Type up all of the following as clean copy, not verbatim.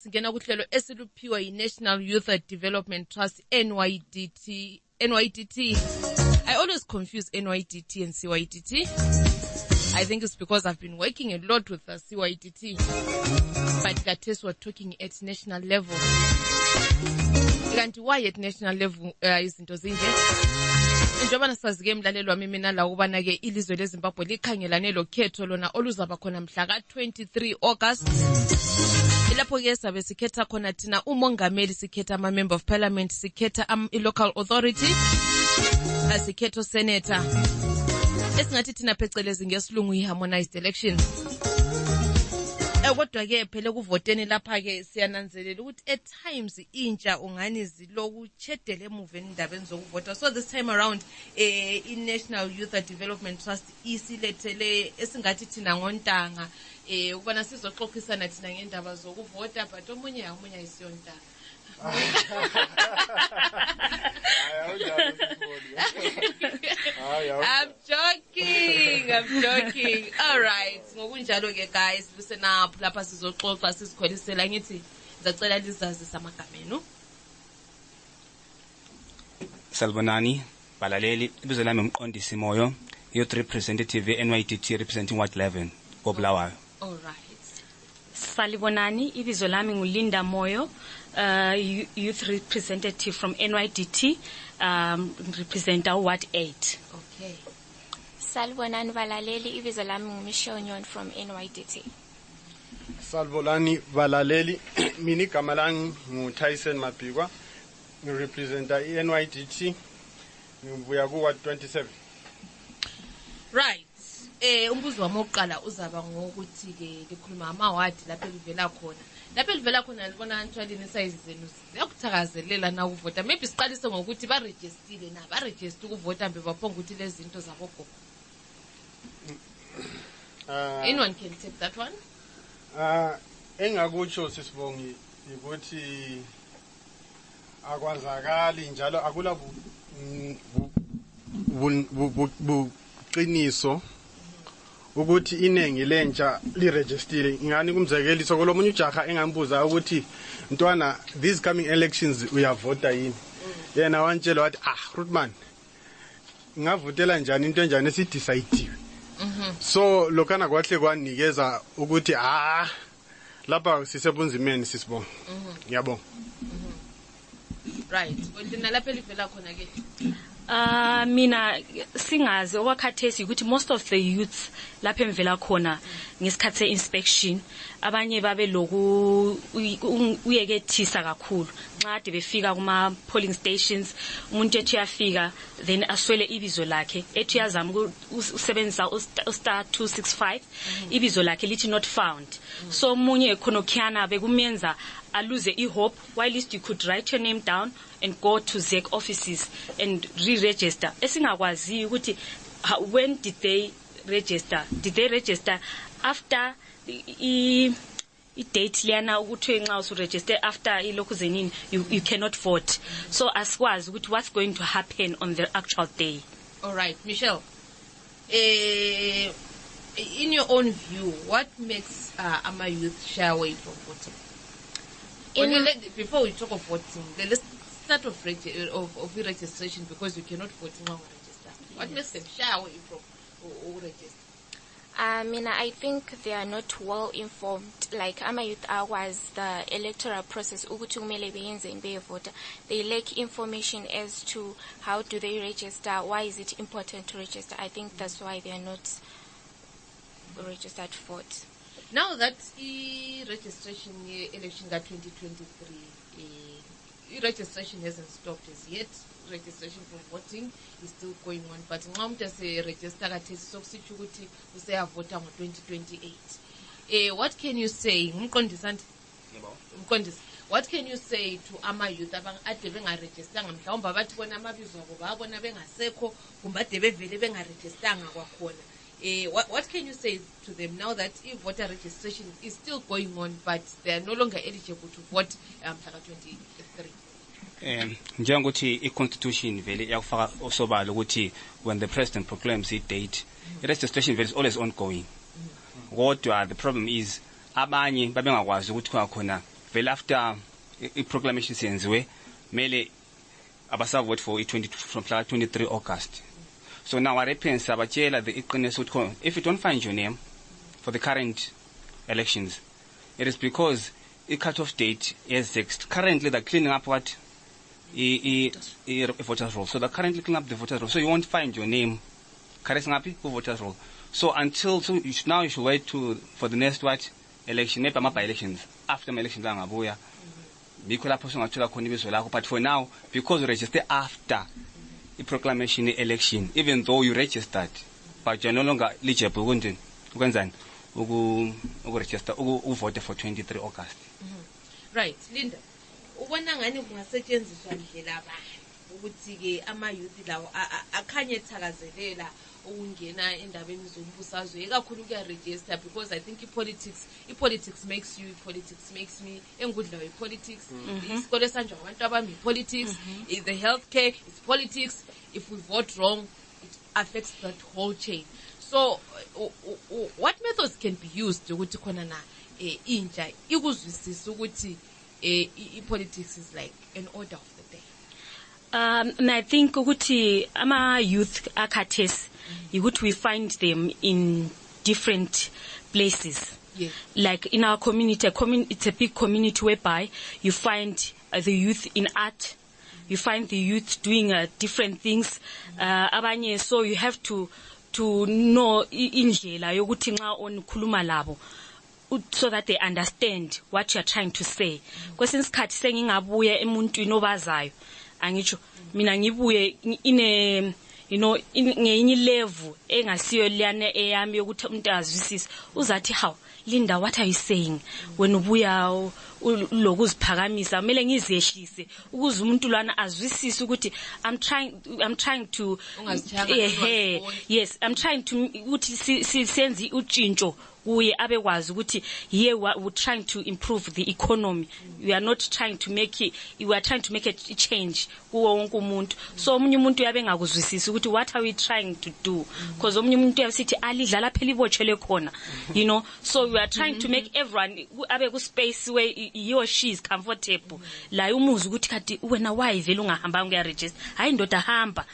Singena kuhlelo esiluphiwa yi-National Youth Development Trust, NYDT. I always confuse NYDT and CYDT. I think it's because I've been working a lot with CYDT. But Gates were talking at national level. And why at national level izinto zinje? Njengoba nasazike emlalelo wami mina la ubana ke ilizwe leZimbabwe likhangelane lokhetho lona oluzaba khona mhla ka-23 August. Ilapho ke sabe sikhetha khona thina umongameli, sikhetha ama member of parliament, sikhetha i-local authority, sikhetha senator. Esingathi thina phecelezi ngesilungu i-harmonized elections. Kodwa ke phela kuvoteni lapha ke siyananzelela ukuthi at times intsha ungani ziloku chedele emuva endabeni zokuvota. So this time around i-National Youth Development Trust isilethele esingathi thina ngontanga ukubana sizoxoxisana thina ngendaba zokuvota, but omunye isiyontanga. I'm joking. All right. Ngokunjalo ke guys, lusenapho lapha sizoxoxa sizikhwelisela ngithi ngizacela lizazi samagama enu. Salbonani, balaleli, ibizo lami Mqondisi Moyo, youth representative NYDT representing Ward 11, Bobulawayo. All right. Salibonani, ibizo lami nguLinda Moyo, youth representative from NYDT, represent Ward 8. Okay. Salibonani balaleli, ibizo lami nguMishonyon from NYDT. Salibonani balaleli, mini igama lami nguTyson Mabikwa, ngirepresenta iNYDT, ngibuya ku Ward 27. Right. Umbuzo wami oqala uzaba ngokuthi ke likhuluma amaward lapho livela khona. Lapho livela khona libona actually nesize zenu ziyakuthakazelela na ukuvota. Maybe siqalise ngokuthi ba register na ba register ukuvota mbe baphonga ukuthi lezi zinto zabo gogo. Anyone can take that one? Engakutsho sisibongi ukuthi akwazakali njalo akula buqiniso ukuthi inengi lentsha liregister. Ngani kumzekeli sokolomunye ujaha engambuza ukuthi ntwana these coming elections uyavota yini? Yena wantshela wathi Rutman ngavotela njani into enjani esidecide. So lokana kwahle kwanikeza ukuthi lapha sisebunzimeni sisibonga. Ngiyabonga. Right. Wena lapho livela khona ke. Mina singazi okwakhathesi ukuthi most of the youths lapha emvela khona ngesikhathi se-inspection abanye babe loku uyekethisa kakhulu nxa de befika kuma polling stations umuntu ethi yafika then aswele ibizo lakhe ethi yazama usebenzisa star 265 ibizo lakhe lithi not found. So umunye khonokhyana bekumenza aluze ihope, while least you could write your name down and go to ZEC offices and re-register. Esingakwazi ukuthi when did they register? Did they register after the date liyana ukuthi nxa usuregister after ilokhu zenini you cannot vote. So asikwazi ukuthi what's going to happen on the actual day. All right, Michelle. In your own view, what makes our youth shy away from voting? Before we talk of voting, let's start of registration, because you cannot vote in one register. What makes them shy away from or register? I think they are not well informed. Like ama youth was the electoral process. They lack information as to how do they register, why is it important to register. I think that's why they are not registered to vote. Now that registration election got 2023, registration hasn't stopped as yet. Registration for voting is still going on, but now just register at Soxituti who say vote on 2028. What can you say, Mqondisi? What can you say to ama youth at the register and Kamba but when amabizo babona bengaseko kumbade bevele bengaregistanga kwakhona? What can you say to them now that voter registration is still going on, but they are no longer eligible to vote 2023? Njengokuthi i-constitution vele yakufaka osobala ukuthi when the president proclaims a date, registration vele is always ongoing. Kodwa the problem is abanye babengakwazi ukuthi kwakhona well after i-proclamation siyenziwe mele abasavote for from 23 August. So now our parents abatshela the iqiniso ukuthi if you don't find your name for the current elections, it is because a cut-off date is fixed. Currently they're cleaning up what voters roll. So they're currently cleaning up the voters roll. So you won't find your name carrying up voters roll. So until you should wait for the next election, maybe by elections. After my elections angabuya. But for now, because you register after the proclamation election, even though you registered, but you're no longer eligible, register, vote for 23 August. Right, Linda. Ubona ngani kungasetshenziswa indlela abanye ukuthi ke ama youth lawo akhanye ethakazelela ukungena endabeni zombusazwe ekakhulu kuya register, because I think politics makes you, politics makes me, engudla we politics, isikole sanje abantu abami politics, the healthcare is politics. If we vote wrong, it affects that whole chain. So what methods can be used ukuthi khona na intsha ikuzwisisa ukuthi politics is like an order of the day? And I think ukuthi ama youth akhathesi ukuthi we find them in different places. Yeah. Like in our community, it's a big community whereby you find the youth in art, you find the youth doing different things. Abanye, so you have to know indlela yokuthi nxa onikhuluma labo, so that they understand what you are trying to say. Kwesinye isikhathi sengingabuya emuntwini obazayo angitsho mina ngibuye ine ngenye level engasiyo liyane eyami yokuthi umuntu azwisise uzathi how Linda, what are you saying? When ubuya lokuziphakamisa mele ngizehlise ukuze umuntu lwana azwisise ukuthi I'm trying to yes, I'm trying to ukuthi senze utshintsho kuye abekwazi ukuthi here we're trying to improve the economy. We are not trying to make it, we are trying to make a change kuwo wonke umuntu. So omunye umuntu uyabe ngakuzwisisa ukuthi what are we trying to do, because omunye umuntu uyasithi alidlala phela ibotshelwe khona, so we are trying to make everyone abe ku space where he or she is comfortable. La umuzi ukuthi kati wena why vele ungahamba unga register, hayi ndoda hamba,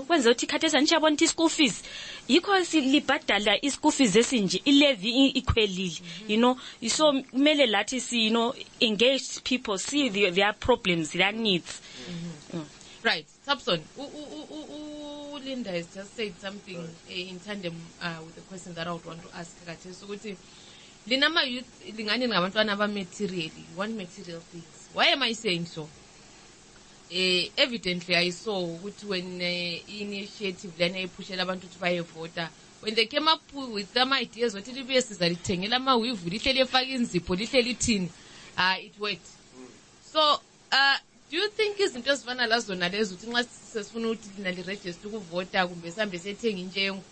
kwenza ukuthi khathesi anjiyabona ukuthi school fees yikho libhadala school fees esinje ilevy ikhwelile, so kumele lathi si engage people, see their problems, their needs. Right, Samson, Linda has just said something in tandem with the question that I would want to ask. So Linama youth lingani ngabantwana aba materially, want material things. Why am I saying so? Evidently I saw when initiative lena ipushela abantu ukuthi baye vote, when they came up with some ideas what libuye sizalithengela amawivu lihleli efaka inzipho lihleli ithini, it worked. So do you think izinto ezifana lazona lezo uthi nxa sesifuna ukuthi lina liregister ukuvota kumbe sambe sethenga injengo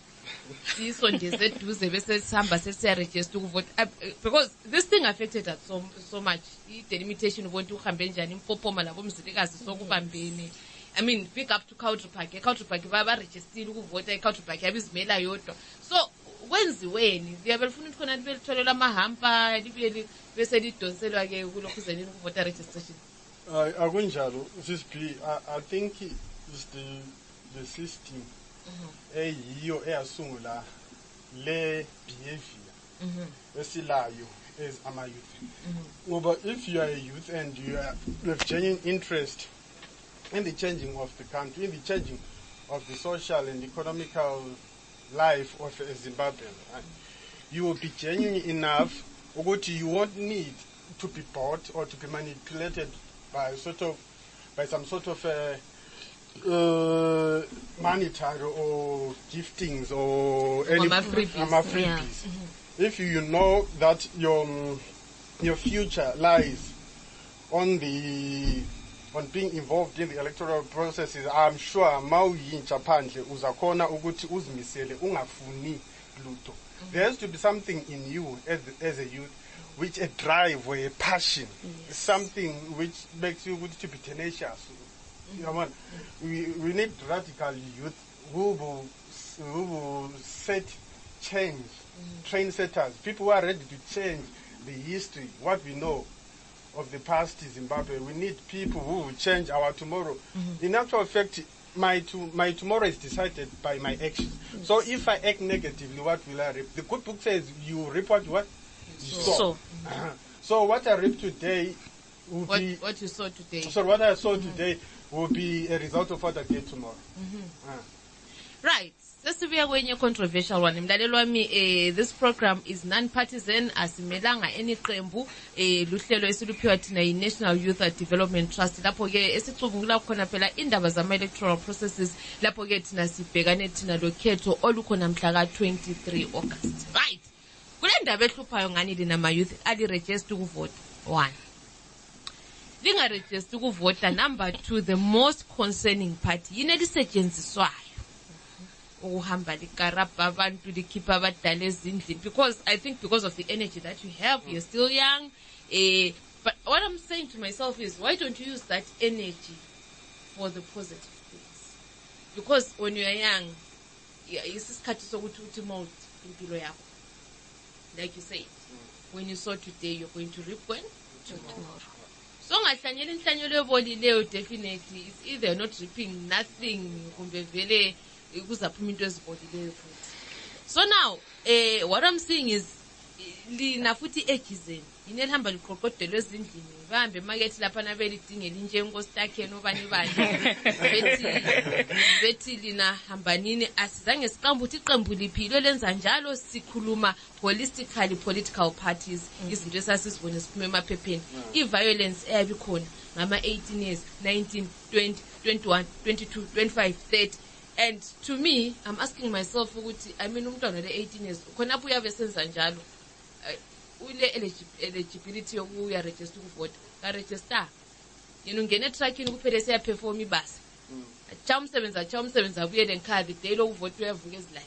sisondeze eduze bese sihamba sesiyaregister ukuvota, because this thing affected us so much, delimitation ubonke uhambe njani impopoma labo mzilikazi sokubambene. I mean, pick up to Country Park baba register ukuvota Country Park yabizimela yodwa. So kwenziweni liyabelifuna ukuthi khona libelitholela amahampa libele bese lidonselwa ke kulokhu zenini ukuvota registration. Akunjalo sisiphi, I think it's the system eyiyo eyasungula le behavior esilayo as ama youth. Ngoba if you are a youth and you have genuine interest in the changing of the country, in the changing of the social and economical life of Zimbabwe, right? You will be genuine enough ukuthi you won't need to be bought or to be manipulated by some sort of monetary or giftings or any freebies. If you know that your future lies on being involved in the electoral processes, I'm sure mawuyintsha phandle uzakhona ukuthi uzimisele ungafuni lutho. There has to be something in you as a youth, which a drive or a passion, something which makes you to be tenacious. We need radical youth who will set change, trendsetters, people who are ready to change the history, what we know of the past Zimbabwe. We need people who will change our tomorrow. In actual fact, my tomorrow is decided by my actions. So if I act negatively, what will I reap? The good book says you reap what you sow. So what I reap today will be what you saw today. So what I saw today will be a result of what I get tomorrow. Right. Sesibuya kwenye controversial one. Mlaleli wami, this program is non-partisan, asimelanga any qembu, luhlelo esiluphiwa thina yi-National Youth Development Trust. Lapho ke esicubungula khona phela indaba zama-electoral processes. Lapho ke thina sibhekane thina lokhetho olukhona mhla ka-23 August. Right. Kule ndaba ehluphayo ngani lina ma-youth ali-register ukuvota. 1. Linga-register ukuvota. Number 2, the most concerning part, yini elisetshenziswayo ukuhamba likarabha abantu likhipha abadala ezindlini, because I think because of the energy that you have, you're still young, but what I'm saying to myself is, why don't you use that energy for the positive things? Because when you're young, isisikhathi sokuthi uthi mold impilo yakho, like you said, when you sow today, you're going to reap when tomorrow. So ngahlanyela inhlanyelo ebolileyo, definitely it's either not reaping nothing kumbe vele kuzaphuma into ezibolileyo futhi. So now what I'm saying is lina futhi ejizeni yini elihamba liqoqodelwe ezindlini, bahambe emarket lapha nabelidingela inje enkositakhe nobani bani bethi lina hambanini, asizange siqambe ukuthi iqembu liphilo lenza njalo. Sikhuluma holistically political parties, izinto esasizibone siphume emaphepheni, i-violence eyabikhona ngama-18 years, 19, 20, 21, 22, 25, 30. And to me, I'm asking myself, I mean, umntwana le-18 years, khona apho uyabe senza njalo, ule eligibility yokuya register ukuvota, ka register. Yena ungena etrackini kuphela seyaperform ibasa. Cha umsebenzi abuyele ekhaya, the day lokuvota uyavuka ezilali.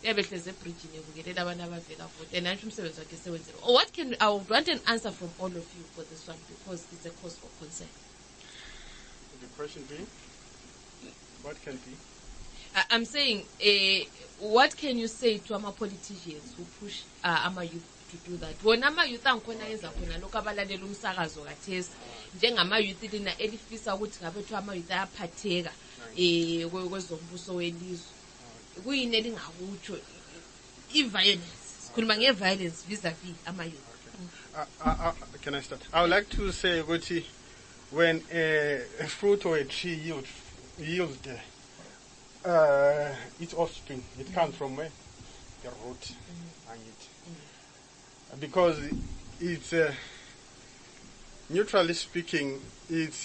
Yabehleze ebridgini ebukelela abantu abavela vote, and nathi umsebenzi wakhe sewenzile. I would want an answer from all of you for this one, because it's a cause for concern. The question being? What can be? I'm saying, what can you say to our politicians who push our youth to do that? When our youth ankhona yenza khona lokho abalalela umsakazo kathesi, njengama youth lina elifisa ukuthi ngabe thu ama youth ayaphatheka kwezombuso welizwe. Kuyini elingakutsho i-violence? Sikhuluma nge-violence vis-a-vis ama youth. Can I start? I would like to say ukuthi when a fruit or a tree yields its offspring, it comes from where? The root. Because it's neutrally speaking, it's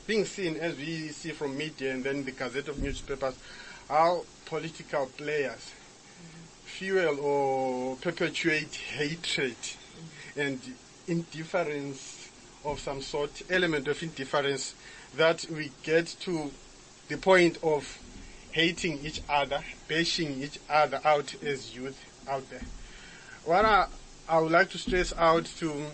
being seen, as we see from media and then the Gazette of newspapers, how political players fuel or perpetuate hatred and indifference of some sort, element of indifference, that we get to the point of hating each other, bashing each other out as youth out there. What I would like to stress out to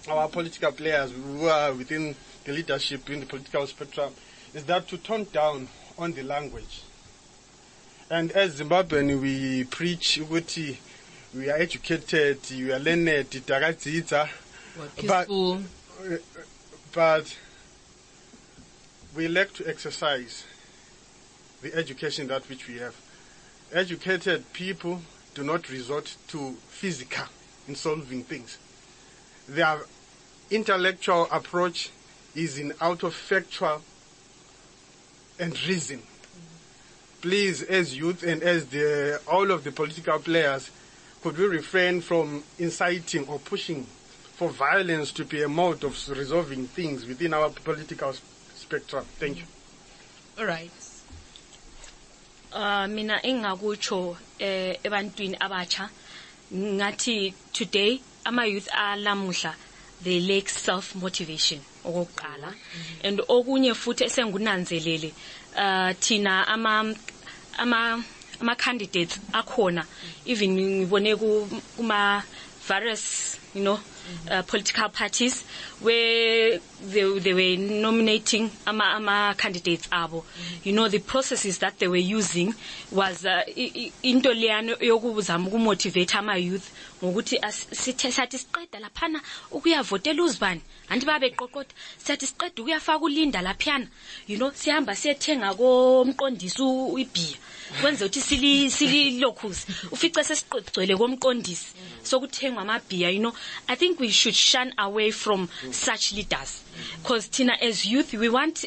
our political players who are within the leadership in the political spectrum is that to tone down on the language. And as Zimbabwean, we preach ukuthi we are educated, we are learned, but we lack to exercise the education that which we have. Educated people do not resort to physical in solving things. Their intellectual approach is out of factual and reason. Please, as youth and as all of the political players, could we refrain from inciting or pushing for violence to be a mode of resolving things within our political spectrum? Thank you. All right. Mina engakutsho ebantwini abatsha ngathi today ama youth alamuhla they lack self motivation okokuqala, and okunye futhi esengunanzelele thina ama candidates akhona, even ngibone kuma various political parties where they were nominating ama candidates abo. You know, the processes that they were using was into leyana yokuzama ukumotivate ama youth ngokuthi sathi siqeda laphana ukuyavotela uzibani anti babeqoqotha sathi siqeda ukuyafaka ulinda laphana, you know, sihamba siyethenga ko Mqondisi ibhiya kwenze uthi sili locus ufice sesiqogcwele ko Mqondisi sokuthengwa amabhiya. You know, I think we should shun away from such leaders, because Tina, as youth, we want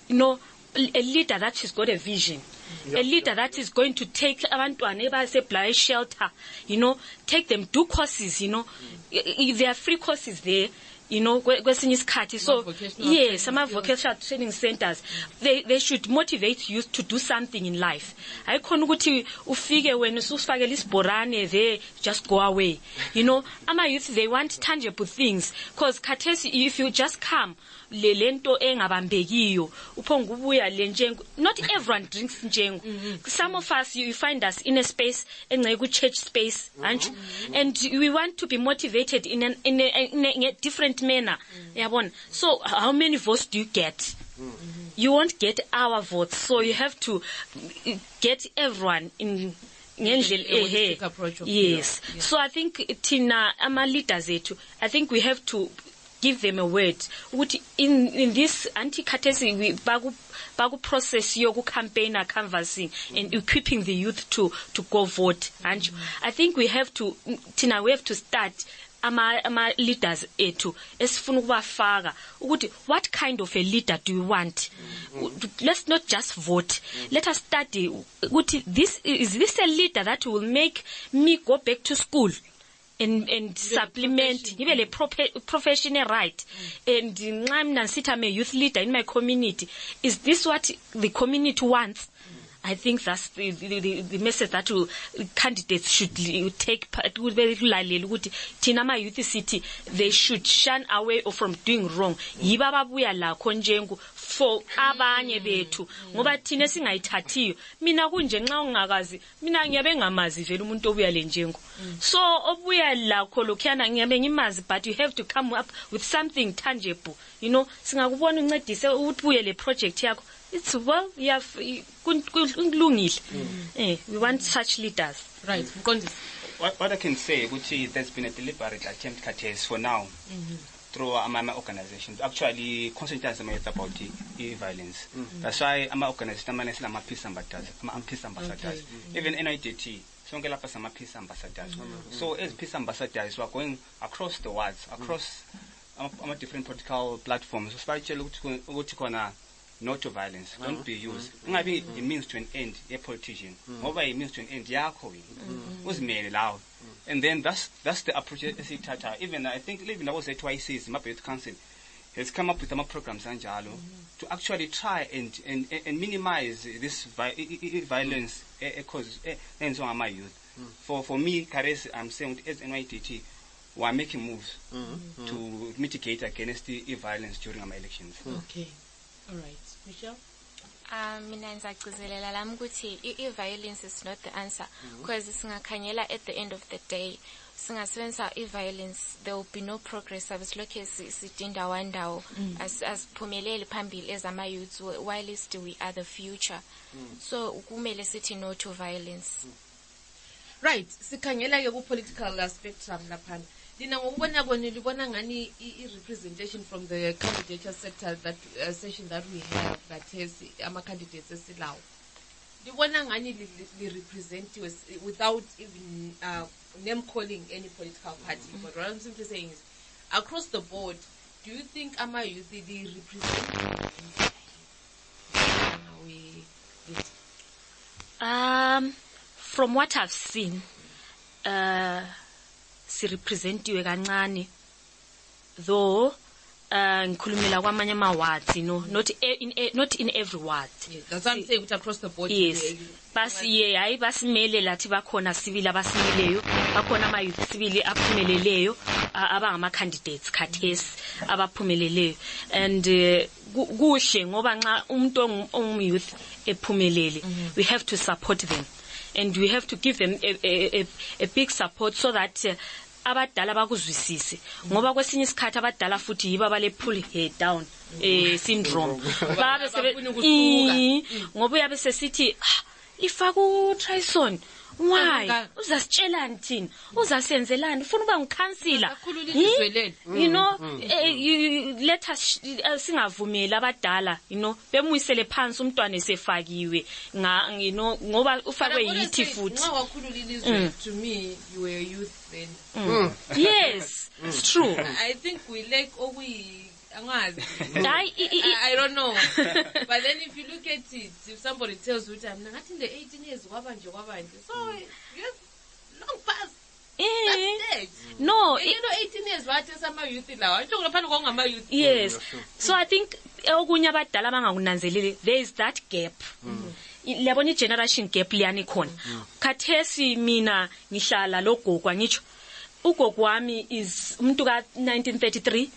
you know, a leader that has got a vision. A leader that is going to take abantwana ebaseblaye shelter, you know, take them, do courses, you know, there are free courses there, you know, kwesinye isikhathi. So yes, some vocational training centers, they should motivate youth to do something in life. Ayikhona ukuthi ufike wena usufakela isibhorane there, just go away. You know, ama youth, they want tangible things, because khathesi if you just come lento engabambekiyo uphonga ubuya lenjengo, not everyone drinks njengo. Some of us, you find us in a space engeke church space, and we want to be motivated in a different manner. Yabona, so how many votes do you get? You won't get our votes, so you have to get everyone in holistic approach of yes. So I think Tina ama leaders etu, I think we have to give them a word. In this anti-khathesi, we bagu process yoku campaign canvassing and equipping the youth to go vote. And I think we have to, Tina, we have to start ama leaders etu esifuna ukubafaka ukuthi what kind of a leader do you want. Let's not just vote, let us study ukuthi is this a leader that will make me go back to school and supplement give a professional right. And I'm a youth leader in my community. Is this what the community wants? I think that's the message that candidates should take part. Tinama Youth City, they should shun away from doing wrong. Yibababuya la konjengu for abanye bethu. Ngoba thina singayithathiyo. Mina kunje nxa ungakazi, mina ngiyabe ngamazi vele umuntu obuya lenjengo. So obuya la kholokhana ngiyabe ngimazi, but you have to come up with something tangible. You know, singakubona uncedise ubuye le project yakho. It's well, we want such leaders. Right. What I can say, which is there's been a deliberate attempt for now through my organizations. Actually, concentrate about violence. That's why I'm organizing peace ambassadors. Even NIDT, some peace ambassadors. So as peace ambassadors, we're going across the world, across different political platforms. No to violence, don't be used. Maybe it means to an end, a politician. Mobile it means to an end, was made loud. And then that's the approach. Even I think even I was at YC's Map Youth Council has come up with some programs to actually try and minimize this violence cause ends on my youth. For me, Kares, I'm saying as NYTT, we are making moves to mitigate against the violence during our elections. Okay. All right. Michelle? Mina ngizagcizelela lami ukuthi i-violence is not the answer, because singakhanyela at the end of the day singasebenzisa i-violence, there will be no progress asilokhu sidinda wandawo asiphumelele phambili as ama-youths, whilst we are the future. So kumele sithi no to violence. Right. Sikhangela ke ku-political spectrum laphana. Dina ngokubona bona libona ngani i-representation from the candidature sector, that session that we have, that has ama candidates esilawo. Libona ngani li represent without even name calling any political party. But what I'm simply saying is, across the board, do you think ama youth they represent? From what I've seen, si representiwe kancane, though ngikhulumela kwamanye ama-wards, you know, not in every ward. Yes, that's what I'm saying, across the board. Yes, hayi basimele lathi bakhona sibili abasimeleyo, bakhona ama-youth sibili aphumeleleyo abangama-candidates khathesi abaphumeleleyo. And kuhle ngoba nxa umuntu ongumyouth ephumelele, we have to support them. And we have to give them a big support so that abadala bakuzwisise ngoba kwesinye isikhathi abadala futhi yiba bale pull head down syndrome babe ngoba uyabe sesithi ifaku Tyson why uzasitshelani thina uzasenzelani ufuna uba ngikhansila you know let us singavumeli abadala you know bemuyisele phansi umntwana esefakiwe you know ngoba ufakwe yithi futhi to me you were a youth then yes it's true I think we lack I don't know. But then if you look at it, if somebody tells you I'm not in the 18 years, so you have long past that stage. No, and 18 years, what is some youth now? Yes. So I think there is that gap. Labona generation gap liyani khona. Khathesi mina ngihlala logogo ngisho ugogo wami is umuntu ka 1933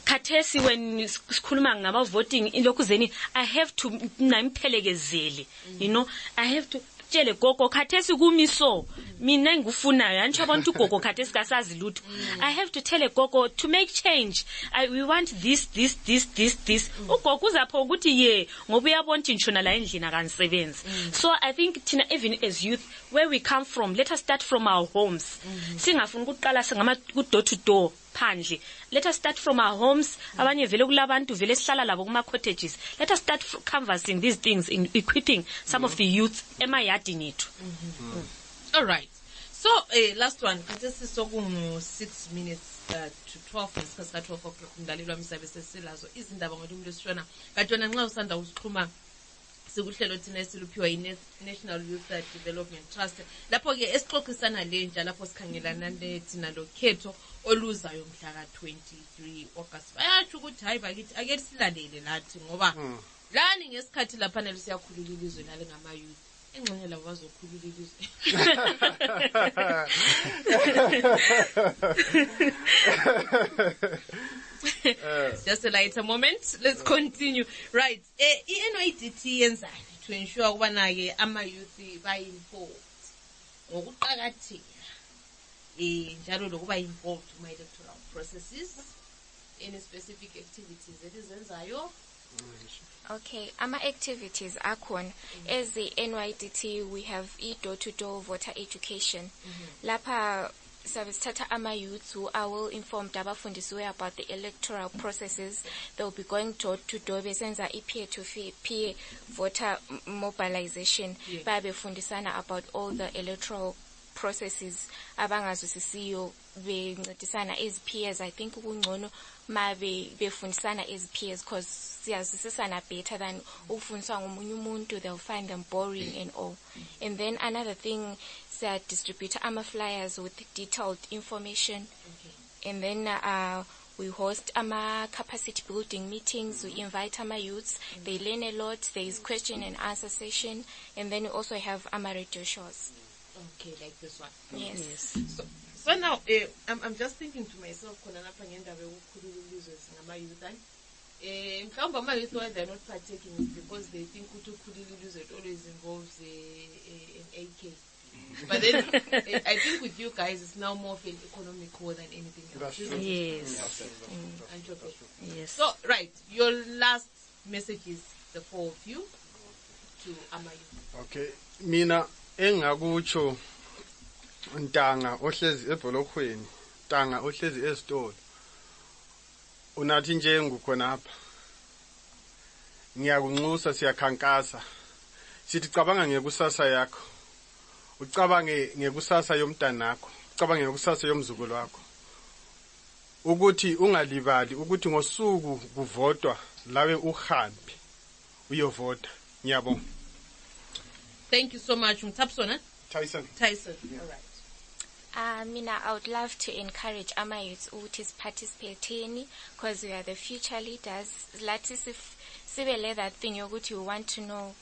khathesi when sikhuluma ngaba voting ilokuzeni I have to namphelekezele you know I have to tshele gogo khathesi kumiso mina ngikufunayo antsho abantu gogo khathesi kasazi lutho I have to tell a gogo to make change we want this ugogo uzapho ukuthi ye ngoba uyabona intshona la endlini akanisebenzi so I think thina even as youth where we come from let us start from our homes singafuni ukuqala singama ku door to door phandle let us start from our homes abanye vele kulabantu vele sihlala labo kuma cottages let us start canvassing these things in equipping some of the youth emayadini ethu all right so last one khathesi sokungu 6 minutes to 12 isikhathi ka 12 o'clock umdalelwa misabe sesilazo izindaba ngomuntu lesishona katona nxa usanda usikhuluma sikuhlelo thina esiluphiwa i-National Youth Development Trust lapho ke esixoxisana lenja lapho sikhangelana thina lo khetho oluzayo mhla ka 23 August bayathi ukuthi hayi bakithi ake silalele lathi ngoba lani ngesikhathi lapha nalisiyakhulula ilizwe nale ngama youth engxenye labo bazokhulula ilizwe just a lighter moment. Let's continue. Right. I-NYDT yenzani to ensure ukubana ke ama youth ba involved. Ngokuqakatheka. Njalo lokuba involved kuma electoral processes. Any specific activities ezenzayo? Okay, ama activities akhona as the NYDT we have door to door voter education. Lapha Savistata ama youth who are well informed abafundisiwe about the electoral processes. They will be going door to door besenza peer voter mobilization babe fundisana about all the electoral processes abangazwisisiyo bencedisana as peers. I think kungcono mabe befundisana as peers because siyazwisisana better than ufundiswa ngomunye umuntu. They'll find them boring and all. And then another thing, distribute ama flyers with detailed information. And then we host ama capacity building meetings. We invite ama youths. They learn a lot. There is question and answer session. And then we also have ama radio shows. Okay, like this one. Yes. So now I'm just thinking to myself khona lapha ngendaba yokukhulula ilizwe ngama youth mhlawumbe ama youth why they're not partaking is because they think ukuthi ukukhulula ilizwe it always involves an AK. But then I think with you guys it's now more of an economic war than anything else. Yes. Yes. So right, your last message is the four of you to ama youth. Okay, mina engakutsho Ntanga ohlezi ebholokhweni Ntanga ohlezi esitolo unathi nje ngukhona apha ngiyakunxusa siyakhankasa sithi cabanga ngekusasa yakho ucabange ngekusasa yomntanakho ucabange ngekusasa yomzukulu wakho ukuthi ungalibali ukuthi ngosuku kuvotwa lawe uhambe uyovota ngiyabonga. Thank you so much Mthapsona. Tyson. Yeah. All right. Mina, I would love to encourage ama youths ukuthi participate because we are the future leaders. Lathi sibele that thing yokuthi we want to know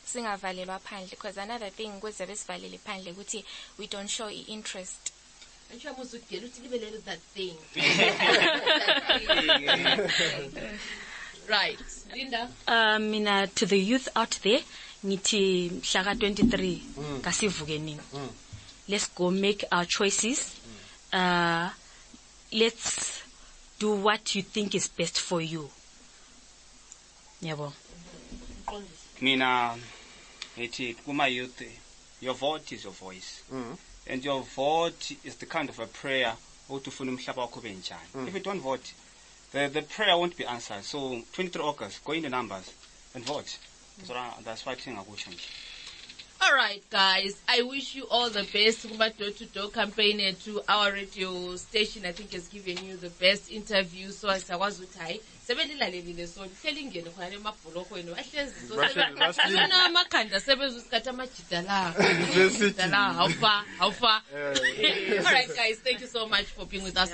singavalelwa phandle because another thing ukuthi besivalele phandle ukuthi we don't show interest. And you must get uthi that thing. Right. Linda. Mina to the youth out there ngithi mhla ka 23 kasivuke nini. Let's go make our choices. let's do what you think is best for you. Yabo. Mina, kuma youth, your vote is your voice. And your vote is the kind of a prayer if you don't vote, the prayer won't be answered. So 23 August, go in the numbers and vote. So that's why I think I will change. All right, guys. I wish you all the best. Door-to-door campaign to our radio station. I think has given you the best interview. So as I was with I, so telling you, how far? All right, guys. Thank you so much for being with us.